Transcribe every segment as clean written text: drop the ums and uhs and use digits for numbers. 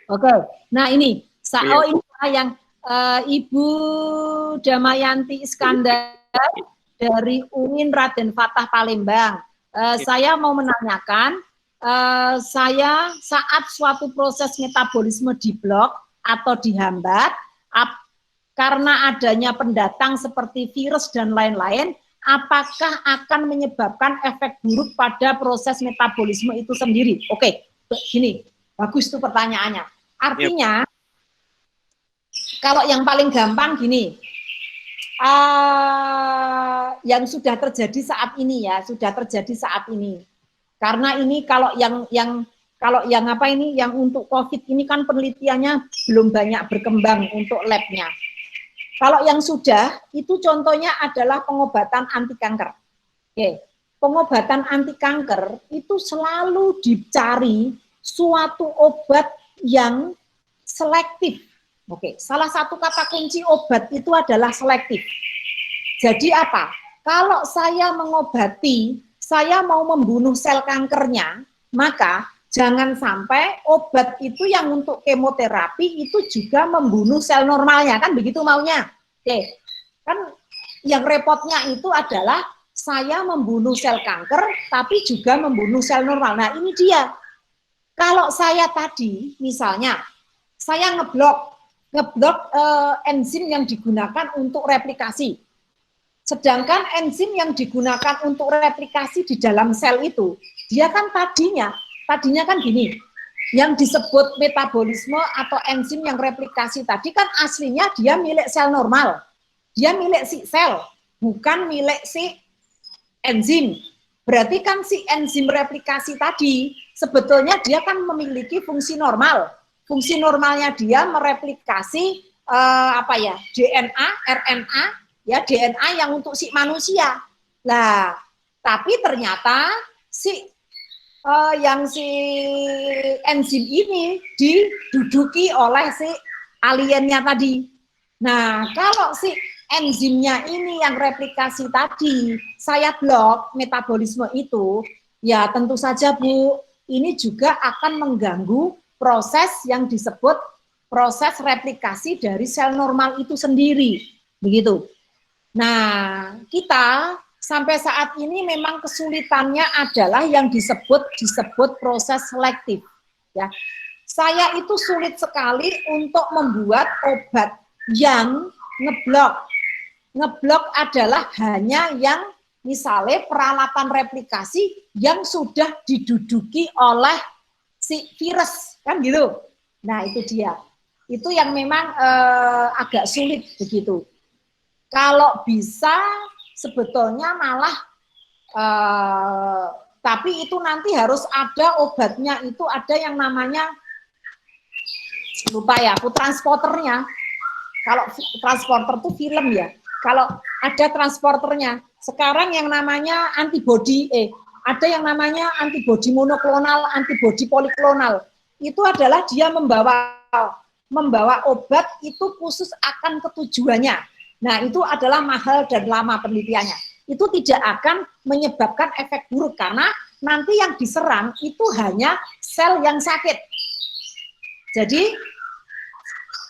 Oke. Nah ini, Iya. ini yang Ibu Damayanti Iskandar dari UIN Raden Fatah Palembang. Saya mau menanyakan, saya saat suatu proses metabolisme diblok atau dihambat karena adanya pendatang seperti virus dan lain-lain, apakah akan menyebabkan efek buruk pada proses metabolisme itu sendiri? Oke, gini, bagus tuh pertanyaannya. Artinya, kalau yang paling gampang gini, yang sudah terjadi saat ini ya, sudah terjadi saat ini. Karena ini kalau yang apa ini, yang untuk COVID ini kan penelitiannya belum banyak berkembang untuk labnya. Kalau yang sudah, itu contohnya adalah pengobatan anti kanker. Oke, pengobatan anti kanker itu selalu dicari suatu obat yang selektif. Oke, salah satu kata kunci obat itu adalah selektif. Jadi apa? Kalau saya mengobati, saya mau membunuh sel kankernya, maka jangan sampai obat itu yang untuk kemoterapi itu juga membunuh sel normalnya, kan begitu maunya. Oke, kan yang repotnya itu adalah saya membunuh sel kanker, tapi juga membunuh sel normal. Nah ini dia. Kalau saya tadi, misalnya, saya ngeblok enzim yang digunakan untuk replikasi. Sedangkan enzim yang digunakan untuk replikasi di dalam sel itu, dia kan tadinya kan gini, yang disebut metabolisme atau enzim yang replikasi tadi kan aslinya dia milik sel normal. Dia milik si sel, bukan milik si enzim. Berarti kan si enzim replikasi tadi sebetulnya dia kan memiliki fungsi normal. Fungsi normalnya dia mereplikasi DNA, RNA, ya DNA yang untuk si manusia. Nah, tapi ternyata si enzim ini diduduki oleh si aliennya tadi. Nah, kalau si enzimnya ini yang replikasi tadi, saya blok metabolisme itu, ya tentu saja Bu, ini juga akan mengganggu proses yang disebut proses replikasi dari sel normal itu sendiri, begitu. Nah, kita sampai saat ini memang kesulitannya adalah yang disebut proses selektif. Ya, saya itu sulit sekali untuk membuat obat yang ngeblok. Ngeblok adalah hanya yang misalnya peralatan replikasi yang sudah diduduki oleh si virus, kan gitu. Nah, itu dia. Itu yang memang agak sulit begitu. Kalau bisa sebetulnya malah tapi itu nanti harus ada obatnya, itu ada yang namanya lupa ya, transporternya. Kalau transporter itu film ya. Kalau ada transporternya. Sekarang yang namanya antibody, ada yang namanya antibody monoklonal, antibody poliklonal. Itu adalah dia membawa obat itu khusus akan ketujuannya. Nah, itu adalah mahal dan lama penelitiannya. Itu tidak akan menyebabkan efek buruk karena nanti yang diserang itu hanya sel yang sakit. Jadi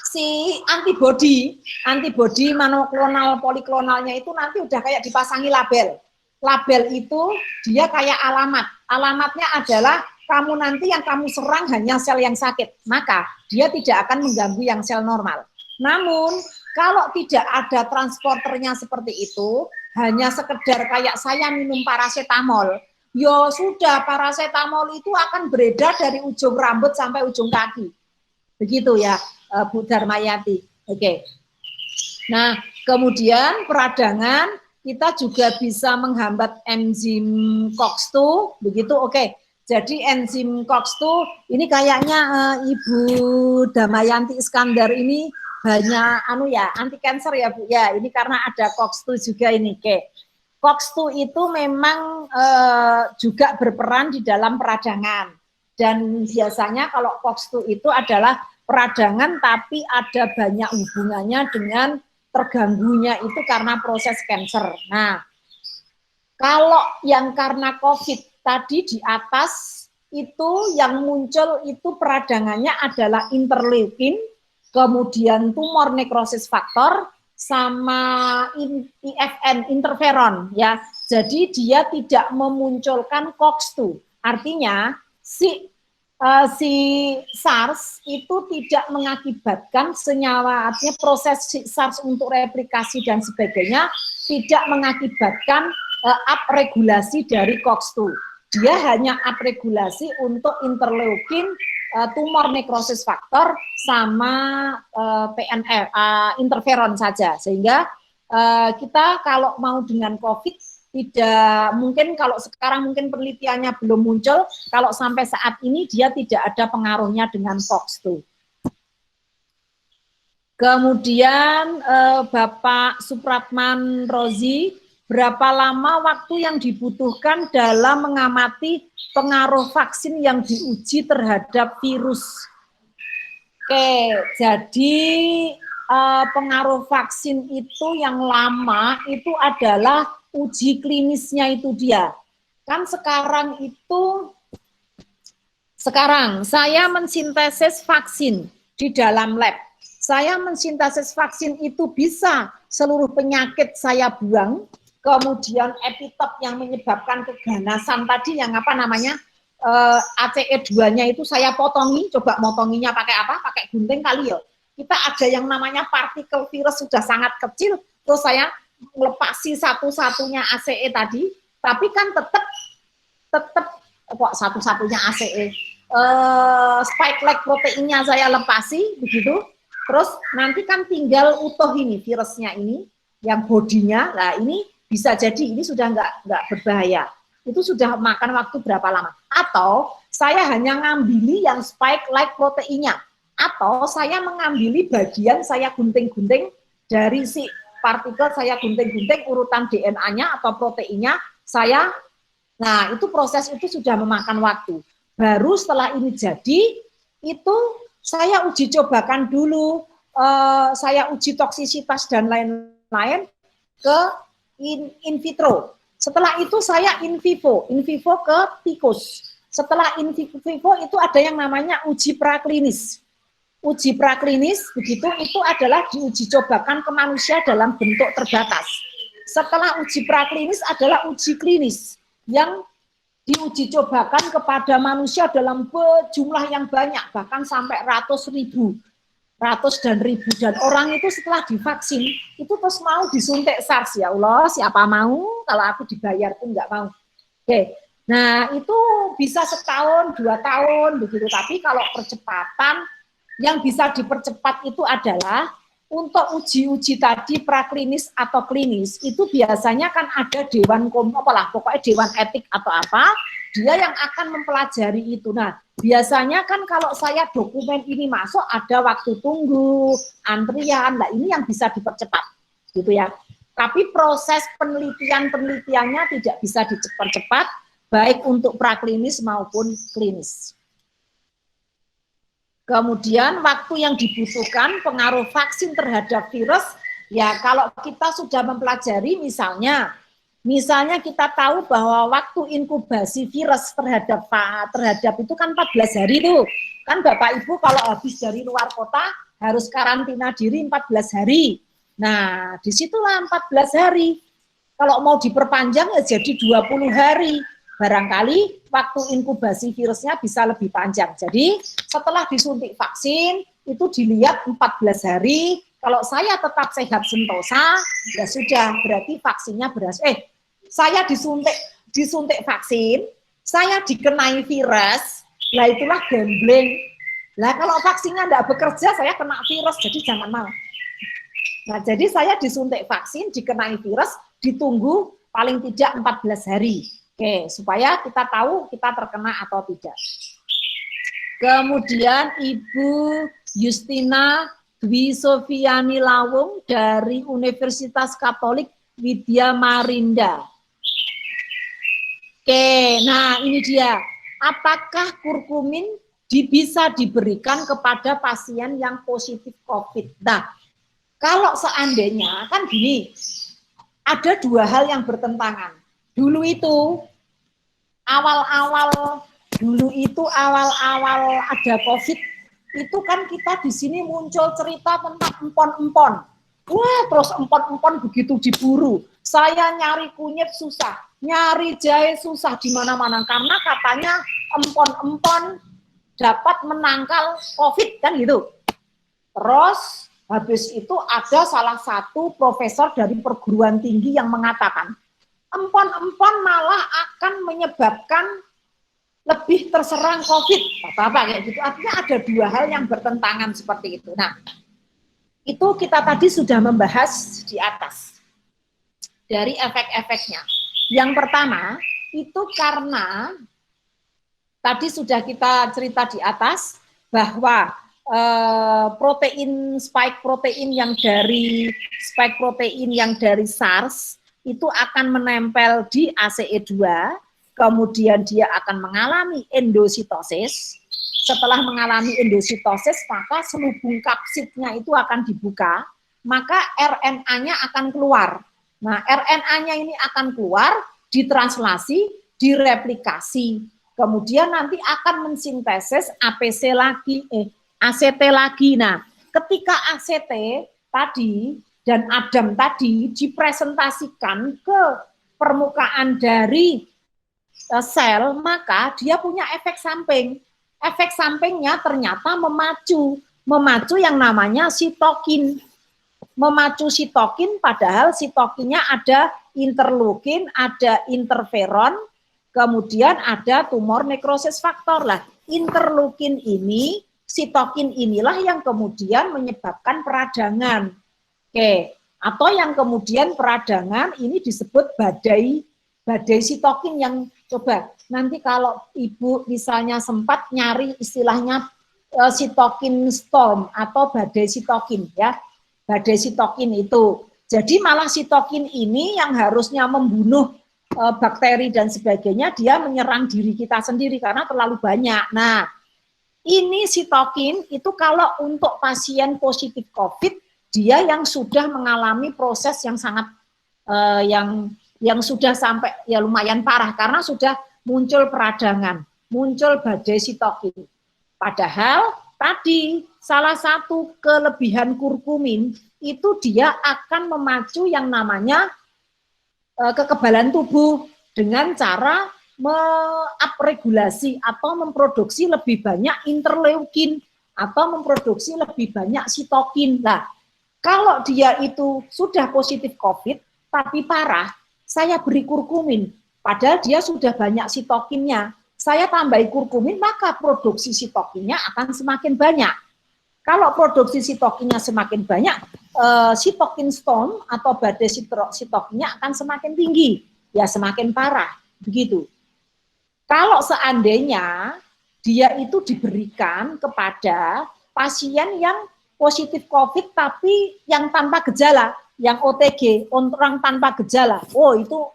si antibody monoklonal poliklonalnya itu nanti udah kayak dipasangi label. Label itu dia kayak alamat. Alamatnya adalah kamu nanti yang kamu serang hanya sel yang sakit. Maka dia tidak akan mengganggu yang sel normal. Namun kalau tidak ada transporternya seperti itu, hanya sekedar kayak saya minum paracetamol, ya sudah paracetamol itu akan beredar dari ujung rambut sampai ujung kaki. Begitu ya. Bu Darmayati. Oke. Nah, kemudian peradangan kita juga bisa menghambat enzim COX-2, begitu. Oke. Jadi enzim COX-2 ini kayaknya Ibu Damayanti Iskandar ini banyak anti kanker ya Bu. Ya, ini karena ada COX-2 juga ini. Oke. COX-2 itu memang juga berperan di dalam peradangan. Dan biasanya kalau COX-2 itu adalah peradangan tapi ada banyak hubungannya dengan terganggunya itu karena proses kanker. Nah, kalau yang karena COVID tadi di atas itu yang muncul itu peradangannya adalah interleukin, kemudian tumor nekrosis faktor, sama IFN, interferon ya. Jadi dia tidak memunculkan COX-2. Artinya si SARS itu tidak mengakibatkan senyawa, artinya proses SARS untuk replikasi dan sebagainya tidak mengakibatkan upregulasi dari COX-2. Dia hanya upregulasi untuk interleukin, tumor nekrosis faktor sama PNF, interferon saja. Sehingga kita kalau mau dengan COVID tidak mungkin, kalau sekarang mungkin penelitiannya belum muncul, kalau sampai saat ini dia tidak ada pengaruhnya dengan COX-2. Kemudian Bapak Supratman Rozi, berapa lama waktu yang dibutuhkan dalam mengamati pengaruh vaksin yang diuji terhadap virus? Oke, jadi pengaruh vaksin itu yang lama itu adalah uji klinisnya itu dia. Kan sekarang saya mensintesis vaksin di dalam lab. Saya mensintesis vaksin itu bisa seluruh penyakit saya buang, kemudian epitop yang menyebabkan keganasan tadi yang apa namanya ACE2-nya itu saya potongi, coba motonginya pakai apa? Pakai gunting kali ya. Kita ada yang namanya partikel virus sudah sangat kecil, terus saya melepasi satu-satunya ACE tadi, tapi kan tetap kok satu-satunya ACE, spike-like proteinnya saya lepasi begitu. Terus nanti kan tinggal utuh ini virusnya ini, yang bodinya, nah ini bisa jadi ini sudah nggak berbahaya. Itu sudah makan waktu berapa lama? Atau saya hanya ngambili yang spike-like proteinnya, atau saya mengambil bagian, saya gunting-gunting dari si partikel, saya gunting-gunting urutan DNA-nya atau proteinnya, saya, nah itu proses itu sudah memakan waktu. Baru setelah ini jadi, itu saya uji cobakan dulu, saya uji toksisitas dan lain-lain ke in vitro. Setelah itu saya in vivo ke tikus. Setelah in vivo itu ada yang namanya uji praklinis. Uji praklinis begitu itu adalah diuji cobakan ke manusia dalam bentuk terbatas. Setelah uji praklinis adalah uji klinis yang diuji cobakan kepada manusia dalam jumlah yang banyak, bahkan sampai ratus dan ribu, dan orang itu setelah divaksin itu terus mau disuntik SARS. Ya Allah, siapa mau? Kalau aku dibayar pun nggak mau. Oke, nah itu bisa setahun 2 tahun begitu. Tapi kalau percepatan yang bisa dipercepat itu adalah untuk uji-uji tadi praklinis atau klinis itu biasanya kan ada dewan pokoknya dewan etik atau apa, dia yang akan mempelajari itu. Nah, biasanya kan kalau saya dokumen ini masuk ada waktu tunggu, antrian, nah ini yang bisa dipercepat gitu ya. Tapi proses penelitiannya tidak bisa dipercepat baik untuk praklinis maupun klinis. Kemudian waktu yang dibutuhkan pengaruh vaksin terhadap virus, ya kalau kita sudah mempelajari misalnya kita tahu bahwa waktu inkubasi virus terhadap itu kan 14 hari tuh. Kan Bapak Ibu kalau habis dari luar kota harus karantina diri 14 hari. Nah, disitulah 14 hari. Kalau mau diperpanjang ya jadi 20 hari. Barangkali waktu inkubasi virusnya bisa lebih panjang. Jadi setelah disuntik vaksin itu dilihat 14 hari. Kalau saya tetap sehat sentosa, ya sudah berarti vaksinnya berhasil. Saya disuntik vaksin, saya dikenai virus, lah itulah gambling. Lah kalau vaksinnya tidak bekerja, saya kena virus, jadi jangan mau. Nah, jadi saya disuntik vaksin, dikenai virus, ditunggu paling tidak 14 hari. Oke, supaya kita tahu kita terkena atau tidak. Kemudian Ibu Justina Dwi Sofiani Lawung dari Universitas Katolik Widya Marinda. Oke, nah ini dia. Apakah kurkumin bisa diberikan kepada pasien yang positif COVID? Nah, kalau seandainya, kan gini, ada 2 hal yang bertentangan. Dulu itu, awal-awal Dulu itu awal-awal ada COVID, itu kan kita di sini muncul cerita tentang empon-empon. Wah, terus empon-empon begitu diburu. Saya nyari kunyit susah, nyari jahe susah di mana-mana karena katanya empon-empon dapat menangkal COVID kan gitu. Terus habis itu ada salah satu profesor dari perguruan tinggi yang mengatakan empon-empon malah akan menyebabkan lebih terserang COVID, apa-apa kayak gitu. Artinya ada dua hal yang bertentangan seperti itu. Nah, itu kita tadi sudah membahas di atas dari efek-efeknya. Yang pertama, itu karena tadi sudah kita cerita di atas bahwa spike protein yang dari SARS itu akan menempel di ACE2, kemudian dia akan mengalami endositosis. Setelah mengalami endositosis, maka selubung kapsidnya itu akan dibuka, maka RNA-nya akan keluar. Nah, RNA-nya ini akan keluar, ditranslasi, direplikasi, kemudian nanti akan mensintesis ACT lagi. Nah, ketika ACT tadi dan ADAM tadi dipresentasikan ke permukaan dari sel, maka dia punya efek samping. Efek sampingnya ternyata memacu yang namanya sitokin. Memacu sitokin, padahal sitokinnya ada interleukin, ada interferon, kemudian ada tumor nekrosis faktor. Lah, interleukin ini, sitokin inilah yang kemudian menyebabkan peradangan. Oke, atau yang kemudian peradangan ini disebut badai sitokin. Yang coba nanti kalau ibu misalnya sempat nyari istilahnya sitokin storm atau badai sitokin ya. Badai sitokin itu. Jadi malah sitokin ini yang harusnya membunuh bakteri dan sebagainya, dia menyerang diri kita sendiri karena terlalu banyak. Nah, ini sitokin itu kalau untuk pasien positif COVID, dia yang sudah mengalami proses yang sangat yang sudah sampai ya lumayan parah karena sudah muncul peradangan, muncul badai sitokin. Padahal tadi salah satu kelebihan kurkumin itu dia akan memacu yang namanya kekebalan tubuh dengan cara mengupregulasi atau memproduksi lebih banyak interleukin atau memproduksi lebih banyak sitokin. Nah, kalau dia itu sudah positif COVID tapi parah, saya beri kurkumin, padahal dia sudah banyak sitokinnya. Saya tambahi kurkumin, maka produksi sitokinnya akan semakin banyak. Kalau produksi sitokinnya semakin banyak, sitokin storm atau badai sitokinnya akan semakin tinggi, ya semakin parah, begitu. Kalau seandainya dia itu diberikan kepada pasien yang positif COVID tapi yang tanpa gejala, yang OTG, orang tanpa gejala, oh itu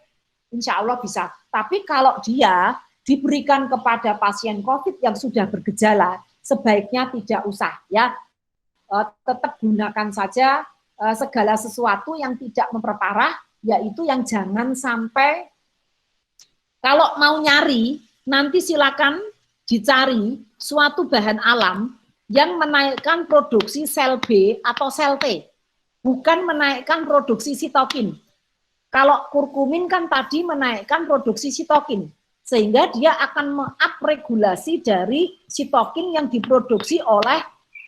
insya Allah bisa. Tapi kalau dia diberikan kepada pasien COVID yang sudah bergejala, sebaiknya tidak usah ya. Tetap gunakan saja segala sesuatu yang tidak memperparah, yaitu yang jangan sampai, kalau mau nyari, nanti silakan dicari suatu bahan alam yang menaikkan produksi sel B atau sel T, bukan menaikkan produksi sitokin. Kalau kurkumin kan tadi menaikkan produksi sitokin, sehingga dia akan mengupregulasi dari sitokin yang diproduksi oleh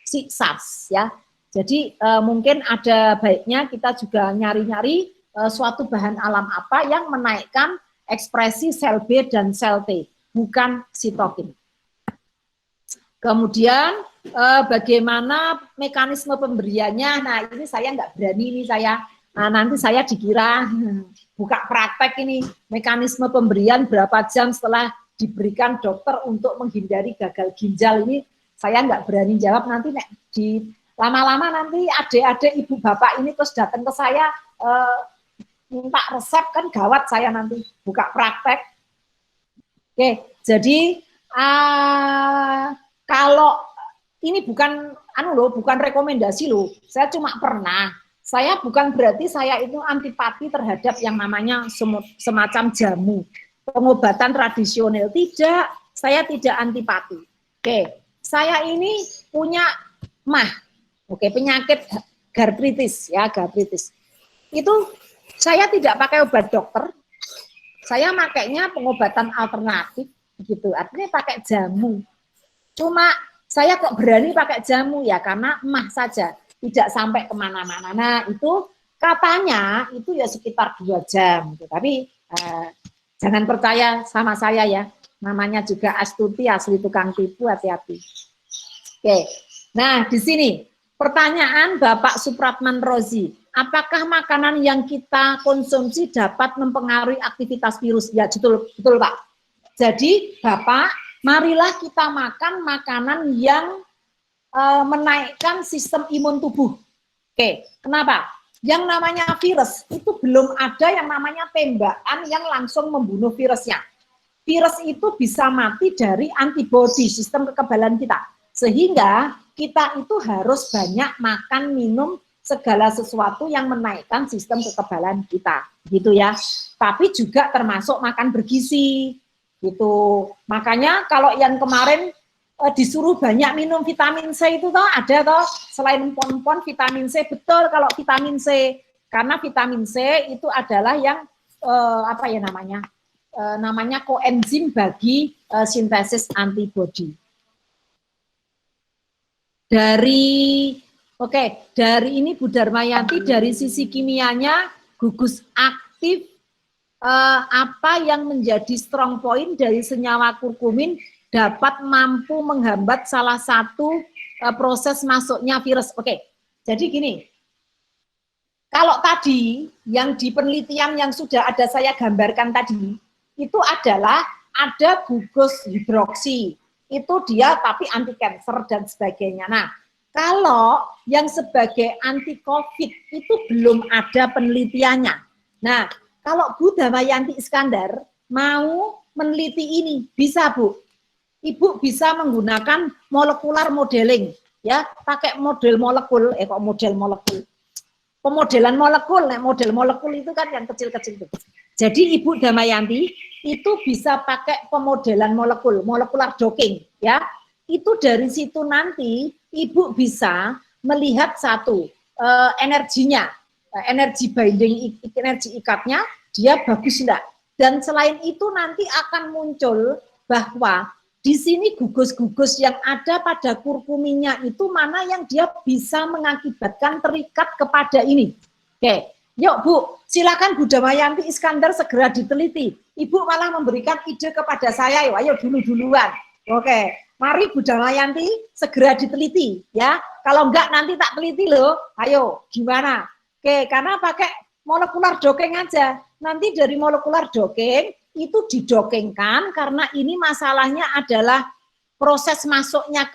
si SARS ya. Jadi mungkin ada baiknya kita juga nyari-nyari suatu bahan alam apa yang menaikkan ekspresi sel B dan sel T, bukan sitokin. Kemudian bagaimana mekanisme pemberiannya? Nah ini saya nggak berani, ini saya nanti saya dikira buka praktek ini mekanisme pemberian berapa jam setelah diberikan dokter untuk menghindari gagal ginjal. Ini saya nggak berani jawab, nanti di lama-lama nanti adik-adik ibu bapak ini terus datang ke saya minta resep, kan gawat saya nanti buka praktek. Oke, jadi kalau ini bukan bukan rekomendasi loh, saya cuma pernah. Saya bukan berarti saya itu antipati terhadap yang namanya semacam jamu, pengobatan tradisional, tidak. saya tidak antipati. Oke, saya ini punya MAH. Oke, penyakit gastritis ya, gastritis. Itu saya tidak pakai obat dokter. Saya makainya pengobatan alternatif gitu. Artinya pakai jamu. Cuma saya kok berani pakai jamu ya karena MAH saja, tidak sampai kemana-mana. Nah itu katanya itu ya sekitar 2 jam. Gitu. Tapi jangan percaya sama saya ya. Namanya juga astuti, asli tukang tipu, hati-hati. Oke, nah di sini pertanyaan Bapak Supratman Rozi, apakah makanan yang kita konsumsi dapat mempengaruhi aktivitas virus? Ya, betul, betul Pak. Jadi Bapak, marilah kita makan makanan yang menaikkan sistem imun tubuh. Oke, kenapa? Yang namanya virus itu belum ada yang namanya tembakan yang langsung membunuh virusnya. Virus itu bisa mati dari antibodi, sistem kekebalan kita. Sehingga kita itu harus banyak makan, minum segala sesuatu yang menaikkan sistem kekebalan kita, gitu ya. Tapi juga termasuk makan bergizi, gitu. Makanya kalau yang kemarin disuruh banyak minum vitamin C itu toh ada toh, selain pon-pon vitamin C, betul kalau vitamin C, karena vitamin C itu adalah yang apa ya namanya koenzim bagi sintesis antibodi. Dari ini Bu Darmayanti, dari sisi kimianya gugus aktif apa yang menjadi strong point dari senyawa kurkumin dapat mampu menghambat salah satu proses masuknya virus. Oke, jadi gini, kalau tadi yang di penelitian yang sudah ada saya gambarkan tadi, itu adalah ada gugus hidroksi, itu dia tapi anti kanker dan sebagainya. Nah, kalau yang sebagai anti COVID itu belum ada penelitiannya. Nah, kalau Bu Damayanti Iskandar mau meneliti ini, bisa Bu. Ibu bisa menggunakan molekular modeling, ya, pakai model molekul, pemodelan molekul, model molekul itu kan yang kecil-kecil itu. Jadi Ibu Damayanti itu bisa pakai pemodelan molekul, molekular docking, ya. Itu dari situ nanti Ibu bisa melihat satu energinya, energi binding, energi ikatnya dia bagus enggak. Dan selain itu nanti akan muncul bahwa di sini gugus-gugus yang ada pada kurkuminnya itu mana yang dia bisa mengakibatkan terikat kepada ini. Oke, yuk Bu, silakan Bu Damayanti Iskandar segera diteliti. Ibu malah memberikan ide kepada saya, yuk, ayo dulu-duluan. Oke, mari Bu Damayanti segera diteliti, ya. Kalau enggak nanti tak teliti loh, ayo gimana? Oke, karena pakai molekular docking aja. Nanti dari molekular docking itu didokengkan karena ini masalahnya adalah proses masuknya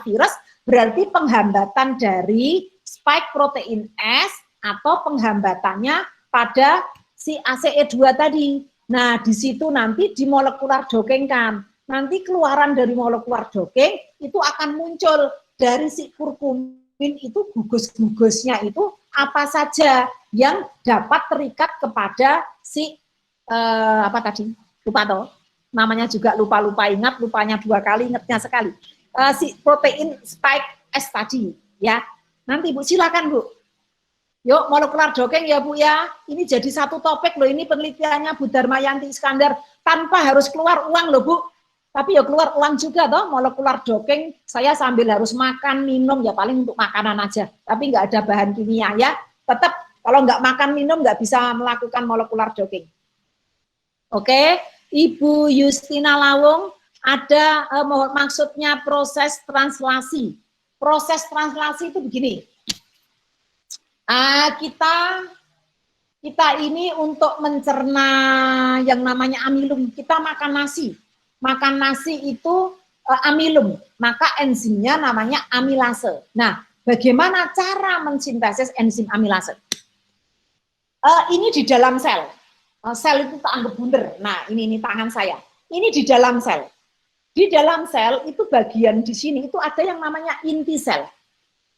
virus berarti penghambatan dari spike protein S atau penghambatannya pada si ACE2 tadi. Nah, di situ nanti di molekular dokengkan. Nanti keluaran dari molekular dokeng itu akan muncul dari si kurkumin itu, gugus-gugusnya itu apa saja yang dapat terikat kepada si apa tadi, lupa toh, namanya juga lupa ingat, lupanya 2 kali, ingatnya sekali, si protein spike S tadi, ya. Nanti Bu silakan Bu, yuk molekular docking ya Bu ya, ini jadi satu topik loh, ini penelitiannya Bu Darmayanti Iskandar, tanpa harus keluar uang loh Bu, tapi ya keluar uang juga toh, molekular docking, saya sambil harus makan, minum, ya paling untuk makanan aja, tapi nggak ada bahan kimia ya, tetap kalau nggak makan, minum nggak bisa melakukan molekular docking. Oke, Ibu Justina Lawung, ada maksudnya proses translasi. Proses translasi itu begini. Kita ini untuk mencerna yang namanya amilum, kita makan nasi. Makan nasi itu amilum, maka enzimnya namanya amilase. Nah, bagaimana cara mensintesis enzim amilase? Ini di dalam sel. Sel itu tak anggap bundar. Nah, ini tangan saya. Ini di dalam sel. Di dalam sel itu bagian di sini itu ada yang namanya inti sel.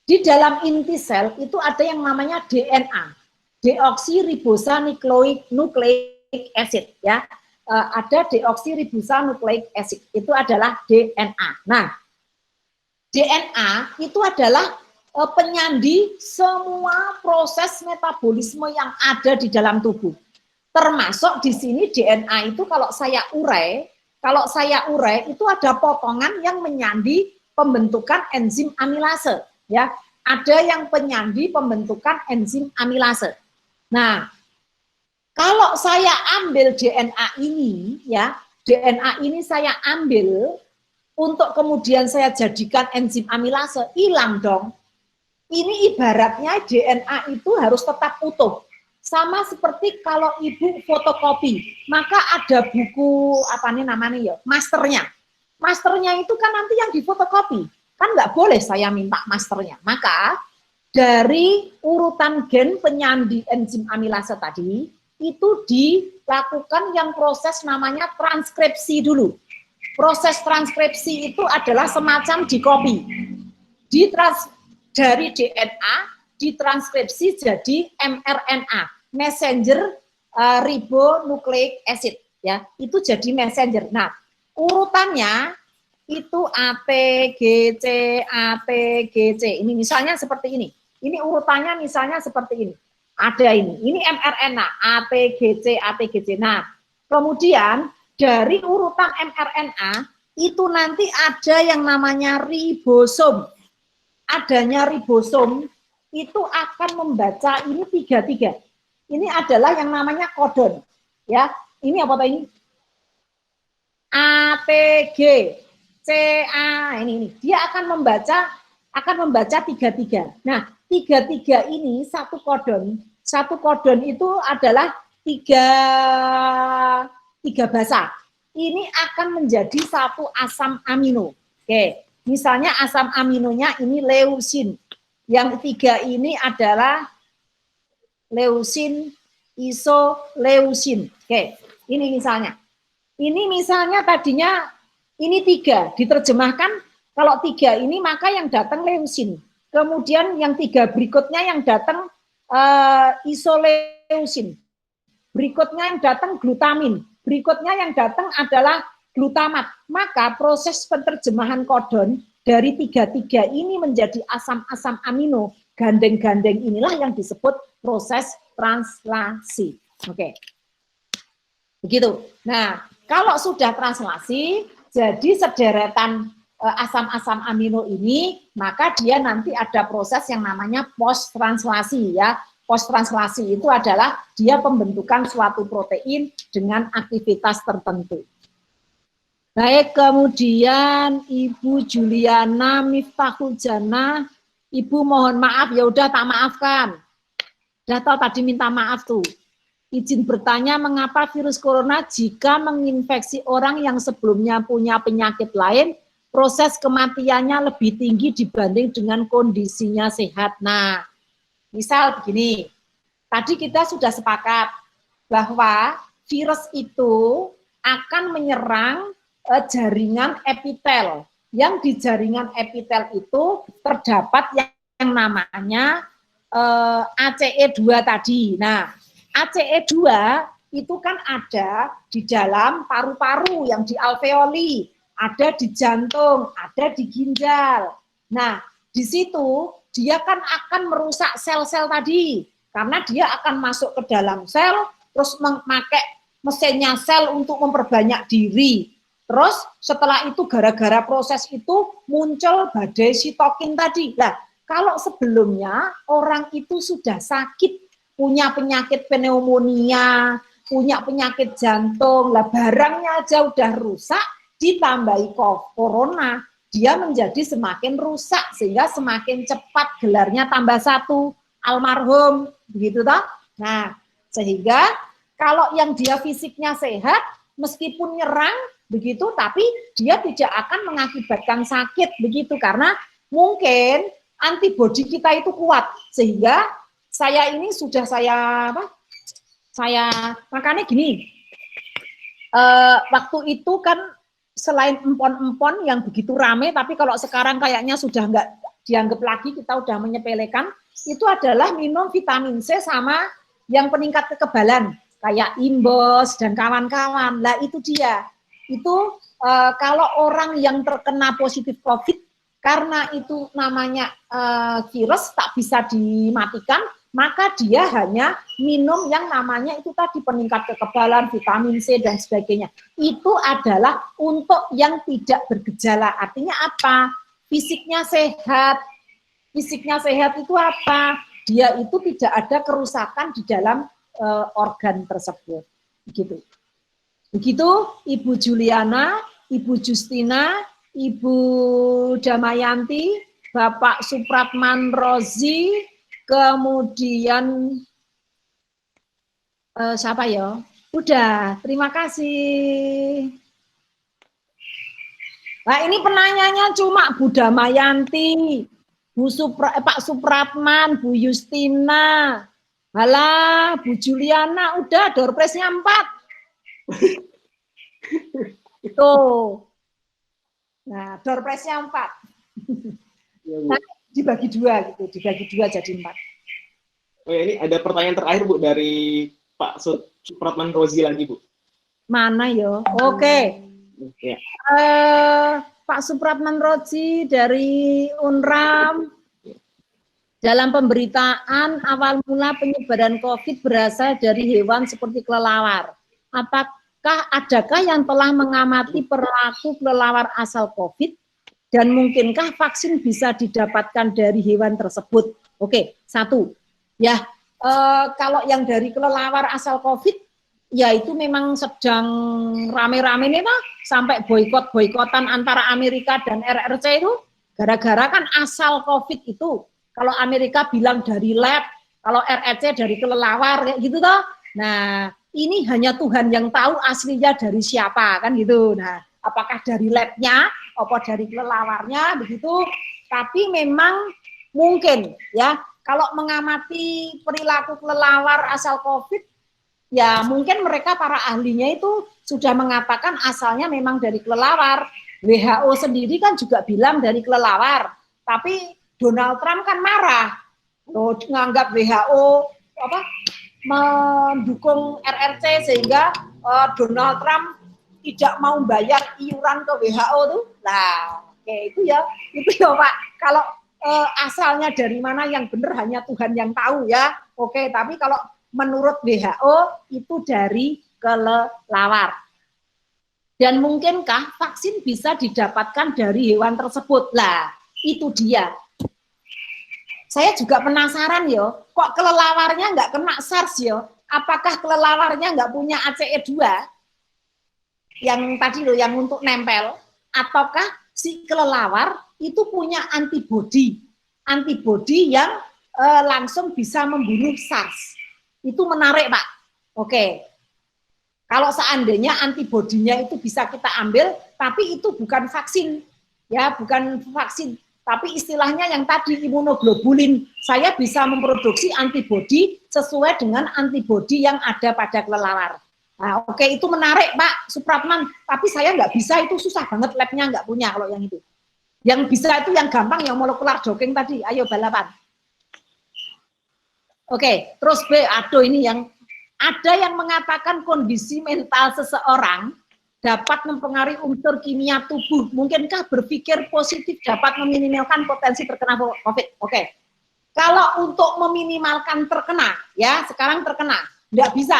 Di dalam inti sel itu ada yang namanya DNA, deoksiribosonukleic acid, ya. ada deoksiribosonukleik acid, itu adalah DNA. Nah, DNA itu adalah penyandi semua proses metabolisme yang ada di dalam tubuh. Termasuk di sini DNA itu kalau saya urai itu ada potongan yang menyandi pembentukan enzim amilase, ya. Ada yang penyandi pembentukan enzim amilase. Nah, kalau saya ambil DNA ini, ya, DNA ini saya ambil untuk kemudian saya jadikan enzim amilase, hilang dong. Ini ibaratnya DNA itu harus tetap utuh. Sama seperti kalau ibu fotokopi, maka ada buku apa nih namanya ya, masternya. Masternya itu kan nanti yang difotokopi, kan nggak boleh saya minta masternya. Maka dari urutan gen penyandi enzim amilase tadi, itu dilakukan yang proses namanya transkripsi dulu. Proses transkripsi itu adalah semacam dikopi. Dari DNA ditranskripsi jadi mRNA, messenger ribonucleic acid, ya. Itu jadi messenger. Nah, urutannya itu ATGC, ATGC. Ini misalnya seperti ini. Ini urutannya misalnya seperti ini. Ada ini. Ini mRNA, ATGC, ATGC. Nah, kemudian dari urutan mRNA itu nanti ada yang namanya ribosom. Adanya ribosom itu akan membaca ini tiga. Ini adalah yang namanya kodon, ya. Ini apa ini? ATG, CA, ini. Dia akan membaca tiga. Nah, tiga ini satu kodon itu adalah tiga basa. Ini akan menjadi satu asam amino. Oke. Misalnya asam aminonya ini leusin. Yang tiga ini adalah leusin, isoleusin. Oke, ini misalnya. Ini misalnya tadinya ini tiga, diterjemahkan kalau tiga ini maka yang datang leusin. Kemudian yang tiga berikutnya yang datang isoleusin. Berikutnya yang datang glutamin. Berikutnya yang datang adalah glutamat. Maka proses penerjemahan kodon dari tiga ini menjadi asam-asam amino gandeng-gandeng inilah yang disebut proses translasi. Oke. Begitu. Nah, kalau sudah translasi, jadi sederetan asam-asam amino ini, maka dia nanti ada proses yang namanya post translasi, ya. Post translasi itu adalah dia pembentukan suatu protein dengan aktivitas tertentu. Baik, kemudian Ibu Juliana Miftahul Jannah, Ibu mohon maaf, ya udah tak maafkan. Udah tahu tadi minta maaf tuh. Izin bertanya, mengapa virus corona jika menginfeksi orang yang sebelumnya punya penyakit lain, proses kematiannya lebih tinggi dibanding dengan kondisinya sehat. Nah, misal begini, tadi kita sudah sepakat bahwa virus itu akan menyerang jaringan epitel. Yang di jaringan epitel itu terdapat yang namanya ACE2 tadi. Nah, ACE2 itu kan ada di dalam paru-paru yang di alveoli, ada di jantung, ada di ginjal. Nah, di situ dia kan akan merusak sel-sel tadi, karena dia akan masuk ke dalam sel, terus memakai mesinnya sel untuk memperbanyak diri. Terus setelah itu gara-gara proses itu muncul badai sitokin tadi. Nah, kalau sebelumnya orang itu sudah sakit, punya penyakit pneumonia, punya penyakit jantung, lah barangnya aja udah rusak, ditambahi corona, dia menjadi semakin rusak, sehingga semakin cepat gelarnya tambah satu, almarhum, begitu toh. Nah, sehingga kalau yang dia fisiknya sehat, meskipun nyerang, begitu, tapi dia tidak akan mengakibatkan sakit, begitu, karena mungkin antibodi kita itu kuat, sehingga saya ini sudah saya makanya gini, waktu itu kan selain empon-empon yang begitu rame, tapi kalau sekarang kayaknya sudah nggak dianggap lagi, kita udah menyepelekan, itu adalah minum vitamin C sama yang peningkat kekebalan. kayak Imbos dan kawan-kawan. Lah itu dia. Itu kalau orang yang terkena positif COVID, karena itu namanya virus tak bisa dimatikan, maka dia hanya minum yang namanya itu tadi peningkat kekebalan, vitamin C dan sebagainya. Itu adalah untuk yang tidak bergejala. Artinya apa? Fisiknya sehat. Fisiknya sehat itu apa? Dia itu tidak ada kerusakan di dalam organ tersebut. Begitu. Begitu Ibu Juliana, Ibu Justina, Ibu Damayanti, Bapak Supratman Rozi, kemudian siapa ya? Udah, terima kasih. Nah ini penanyanya cuma Bu Damayanti, Pak Supratman, Bu Justina, halah Bu Juliana, udah door prize-nya 4. Tuh. Nah, door prize-nya 4. Ya, nah, dibagi 2 gitu, dibagi 2 jadi 4. Oh ya, ini ada pertanyaan terakhir Bu dari Pak Supratman Rozi lagi Bu. Mana yo? Oke. Ya. Pak Supratman Rozi dari Unram. Dalam pemberitaan awal mula penyebaran COVID berasal dari hewan seperti kelelawar. Adakah yang telah mengamati perilaku kelelawar asal COVID dan mungkinkah vaksin bisa didapatkan dari hewan tersebut? Oke, 1. Ya, kalau yang dari kelelawar asal COVID, ya itu memang sedang rame-rame nih Pak, sampai boikot-boikotan antara Amerika dan RRC itu, gara-gara kan asal COVID itu, kalau Amerika bilang dari lab, kalau RRC dari kelelawar, kayak gitu toh. Nah, ini hanya Tuhan yang tahu aslinya dari siapa, kan gitu. Nah, apakah dari labnya, apa dari kelelawarnya, begitu. Tapi memang mungkin, ya, kalau mengamati perilaku kelelawar asal COVID, ya mungkin mereka para ahlinya itu sudah mengatakan asalnya memang dari kelelawar. WHO sendiri kan juga bilang dari kelelawar, tapi Donald Trump kan marah, menganggap WHO apa mendukung RRC sehingga Donald Trump tidak mau bayar iuran ke WHO tuh. Nah, kayak itu ya Pak. Kalau asalnya dari mana yang benar hanya Tuhan yang tahu ya. Oke, tapi kalau menurut WHO itu dari kelelawar. Dan mungkinkah vaksin bisa didapatkan dari hewan tersebut? Lah, itu dia. Saya juga penasaran yo, kok kelelawarnya nggak kena SARS yo? Apakah kelelawarnya nggak punya ACE2 yang tadi loh, yang untuk nempel? Ataukah si kelelawar itu punya antibodi yang langsung bisa membunuh SARS? Itu menarik Pak. Oke, kalau seandainya antibodinya itu bisa kita ambil, tapi itu bukan vaksin, ya bukan vaksin. Tapi istilahnya yang tadi imunoglobulin, saya bisa memproduksi antibodi sesuai dengan antibodi yang ada pada kelelawar. Nah, oke, itu menarik Pak Supratman, tapi saya nggak bisa, itu susah banget, labnya nggak punya kalau yang itu. Yang bisa itu yang gampang, yang molekular jogging tadi, ayo balapan. Oke, terus B, aduh ini yang ada yang mengatakan kondisi mental seseorang dapat mempengaruhi unsur kimia tubuh. Mungkinkah berpikir positif dapat meminimalkan potensi terkena COVID? Oke. Kalau untuk meminimalkan terkena, ya sekarang terkena, nggak bisa.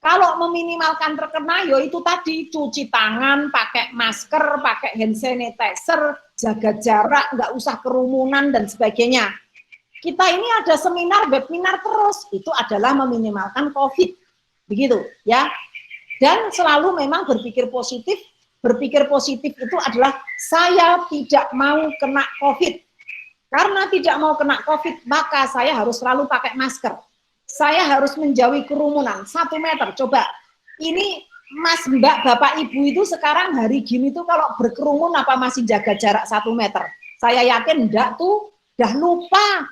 Kalau meminimalkan terkena, ya itu tadi cuci tangan, pakai masker, pakai hand sanitizer, jaga jarak, nggak usah kerumunan dan sebagainya. Kita ini ada seminar, webinar terus, itu adalah meminimalkan COVID, begitu ya. Dan selalu memang berpikir positif itu adalah saya tidak mau kena COVID. Karena tidak mau kena COVID, maka saya harus selalu pakai masker. Saya harus menjauhi kerumunan 1 meter. Coba, ini Mas, Mbak, Bapak, Ibu itu sekarang hari gini tuh kalau berkerumun apa masih jaga jarak 1 meter? Saya yakin enggak tuh, udah lupa.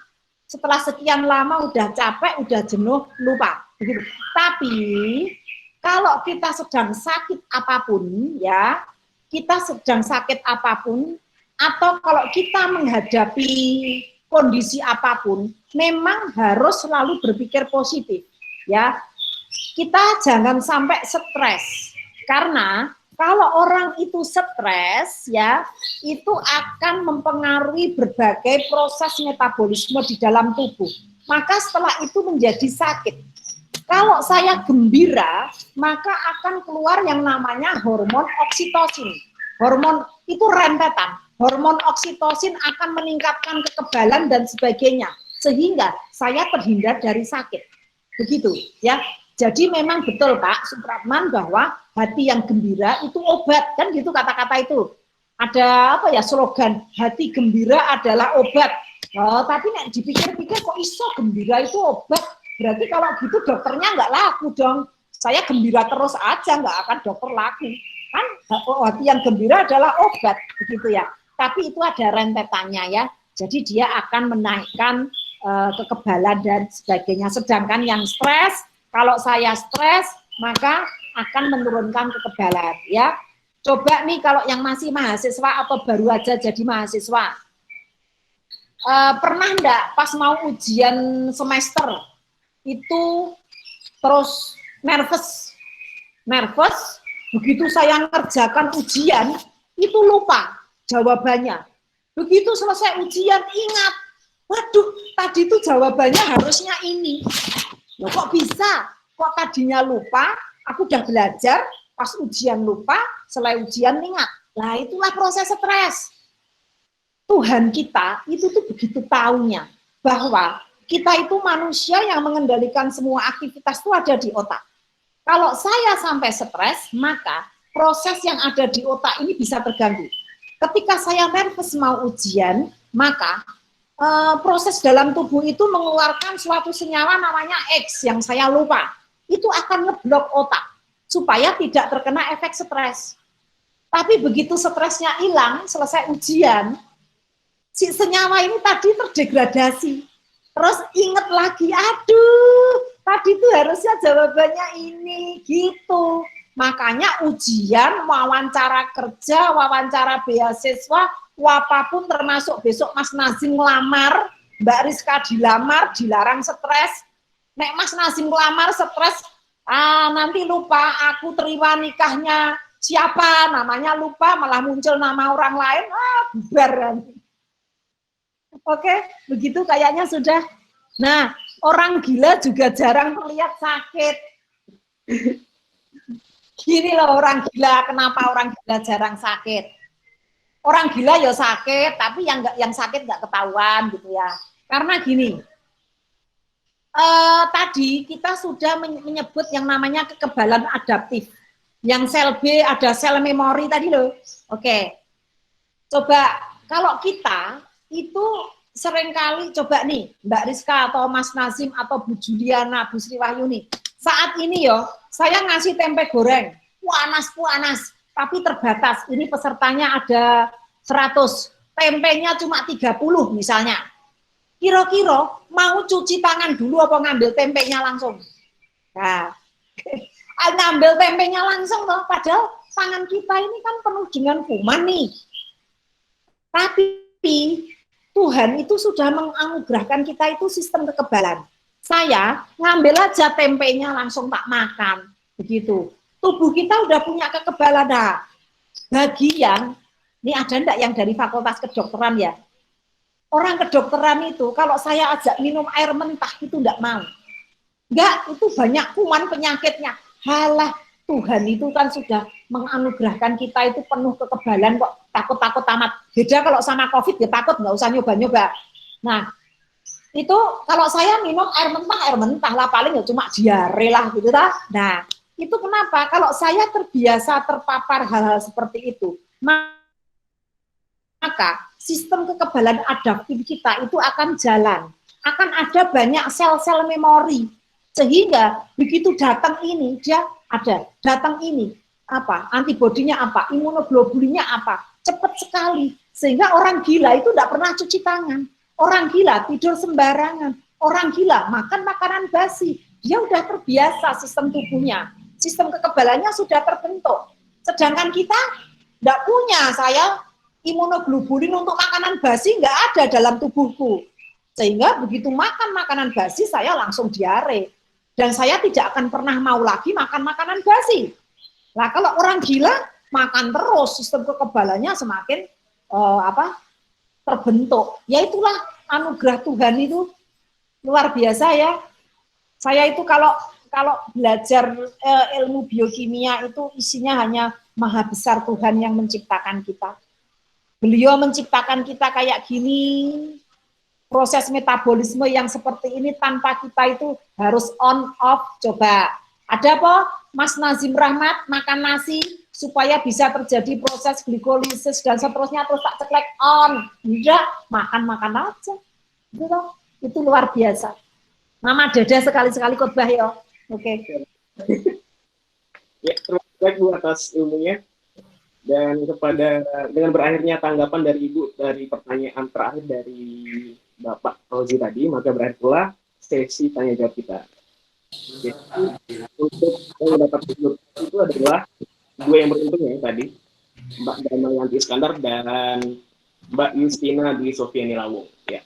Setelah sekian lama udah capek, udah jenuh, lupa. Begitu. Tapi kalau kita sedang sakit apapun, ya, kita sedang sakit apapun, atau kalau kita menghadapi kondisi apapun, memang harus selalu berpikir positif, ya. kita jangan sampai stres. Karena kalau orang itu stres ya, itu akan mempengaruhi berbagai proses metabolisme di dalam tubuh. Maka setelah itu menjadi sakit. Kalau saya gembira, maka akan keluar yang namanya hormon oksitosin. Hormon itu rentetan. Hormon oksitosin akan meningkatkan kekebalan dan sebagainya, sehingga saya terhindar dari sakit. Begitu ya. Jadi memang betul Pak Supratman bahwa hati yang gembira itu obat, kan gitu kata-kata itu. Ada apa ya slogan, hati gembira adalah obat. Oh, tapi nek dipikir-pikir kok iso gembira itu obat? Berarti kalau gitu dokternya nggak laku dong. Saya gembira terus aja, nggak akan dokter laku. Kan hati yang gembira adalah obat, begitu ya. Tapi itu ada rentetannya ya. Jadi dia akan menaikkan kekebalan dan sebagainya. Sedangkan yang stres, kalau saya stres, maka akan menurunkan kekebalan ya. Coba nih kalau yang masih mahasiswa atau baru aja jadi mahasiswa, pernah enggak pas mau ujian semester itu terus nervous, begitu saya ngerjakan ujian itu lupa jawabannya. Begitu selesai ujian ingat, waduh tadi itu jawabannya harusnya ini. Loh, kok bisa? Kok tadinya lupa, aku udah belajar, pas ujian lupa, setelah ujian ingat. Nah, itulah proses stres. Tuhan kita itu tuh begitu taunya bahwa kita itu manusia yang mengendalikan semua aktivitas itu ada di otak. Kalau saya sampai stres, maka proses yang ada di otak ini bisa terganggu. Ketika saya nervous mau ujian, maka proses dalam tubuh itu mengeluarkan suatu senyawa namanya X yang saya lupa. Itu akan ngeblok otak supaya tidak terkena efek stres. Tapi begitu stresnya hilang, selesai ujian, si senyawa ini tadi terdegradasi. Terus inget lagi, aduh, tadi itu harusnya jawabannya ini, gitu. Makanya ujian, wawancara kerja, wawancara beasiswa, apapun termasuk besok Mas Nazim ngelamar, Mbak Rizka dilamar, dilarang stres. Nek Mas Nazim ngelamar stres, nanti lupa aku terima nikahnya siapa, namanya lupa, malah muncul nama orang lain, bubar nanti. Oke, begitu kayaknya sudah. Nah, orang gila juga jarang terlihat sakit. Gini loh orang gila, kenapa orang gila jarang sakit? Orang gila ya sakit, tapi yang sakit nggak ketahuan gitu ya. Karena gini, tadi kita sudah menyebut yang namanya kekebalan adaptif. Yang sel B ada sel memori tadi loh. Oke, coba kalau kita itu seringkali coba nih Mbak Rizka atau Mas Nazim atau Bu Juliana, Bu Sri Wahyuni. Saat ini yo, saya ngasih tempe goreng, panas, tapi terbatas. Ini pesertanya ada 100, tempenya cuma 30 misalnya. Kira-kira mau cuci tangan dulu apa ngambil tempenya langsung? Nah, ngambil tempenya langsung loh, padahal tangan kita ini kan penuh dengan kuman nih. Tapi Tuhan itu sudah menganugerahkan kita itu sistem kekebalan. Saya ngambil aja tempenya langsung tak makan, begitu. Tubuh kita udah punya kekebalan. Nah, bagi yang, ini ada enggak yang dari fakultas kedokteran ya? Orang kedokteran itu, kalau saya ajak minum air mentah itu enggak mau. Enggak, itu banyak kuman penyakitnya. Halah, Tuhan itu kan sudah menganugerahkan kita itu penuh kekebalan kok, takut-takut amat. Beda kalau sama COVID ya takut, nggak usah nyoba-nyoba. Nah, itu kalau saya minum air mentah lah, paling ya cuma diare lah gitu lah. Nah, itu kenapa? Kalau saya terbiasa terpapar hal-hal seperti itu, maka sistem kekebalan adaptif kita itu akan jalan. Akan ada banyak sel-sel memori. Sehingga begitu datang ini, dia ada. Datang ini, apa? Antibodinya apa? Imunoglobulinnya apa? Cepat sekali. Sehingga orang gila itu tidak pernah cuci tangan. Orang gila tidur sembarangan. Orang gila makan makanan basi. Dia udah terbiasa sistem tubuhnya. Sistem kekebalannya sudah terbentuk. Sedangkan kita tidak punya. Saya imunoglobulin untuk makanan basi nggak ada dalam tubuhku. Sehingga begitu makan makanan basi saya langsung diare. Dan saya tidak akan pernah mau lagi makan makanan basi. Nah, kalau orang gila makan terus, sistem kekebalannya semakin terbentuk. Ya itulah anugerah Tuhan itu luar biasa ya. Saya itu kalau belajar ilmu biokimia itu isinya hanya maha besar Tuhan yang menciptakan kita. Beliau menciptakan kita kayak gini, proses metabolisme yang seperti ini tanpa kita itu harus on off. Coba ada apa Mas Nazim Rahmat makan nasi supaya bisa terjadi proses glikolisis dan seterusnya, terus tak ceklek on, enggak, makan aja gitu. Itu luar biasa. Mama Dada sekali-sekali khotbah ya. Oke. Ya, terima kasih Bu atas ilmunya. Dan dengan berakhirnya tanggapan dari Ibu dari pertanyaan terakhir dari Bapak Rozi tadi, maka berakhir pula sesi tanya jawab kita. Jadi, untuk yang dapat itu adalah dua yang beruntung ya tadi, Mbak Damayanti Iskandar dan Mbak Justina Dwi Sofiani Lawung. Ya.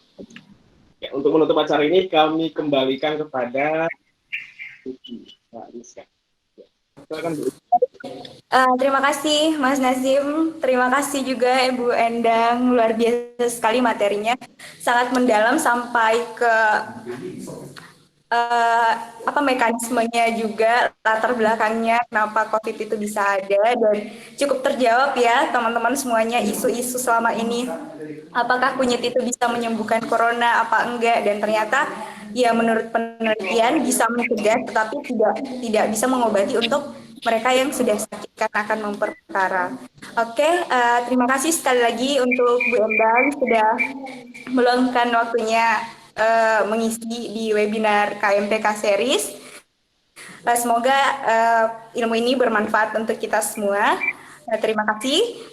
Ya, untuk menutup acara ini kami kembalikan kepada Mbak Rizka. Ya. Silakan Bu. Terima kasih Mas Nazim, terima kasih juga Ibu Endang, luar biasa sekali materinya, sangat mendalam sampai ke mekanismenya juga, latar belakangnya kenapa COVID itu bisa ada, dan cukup terjawab ya teman-teman semuanya isu-isu selama ini. Apakah kunyit itu bisa menyembuhkan corona apa enggak, dan ternyata ya menurut penelitian bisa mencegah tetapi tidak bisa mengobati untuk mereka yang sudah sakit karena akan memperparah. Oke, terima kasih sekali lagi untuk Bu Endang sudah meluangkan waktunya mengisi di webinar KMPK Series. Semoga ilmu ini bermanfaat untuk kita semua. Terima kasih.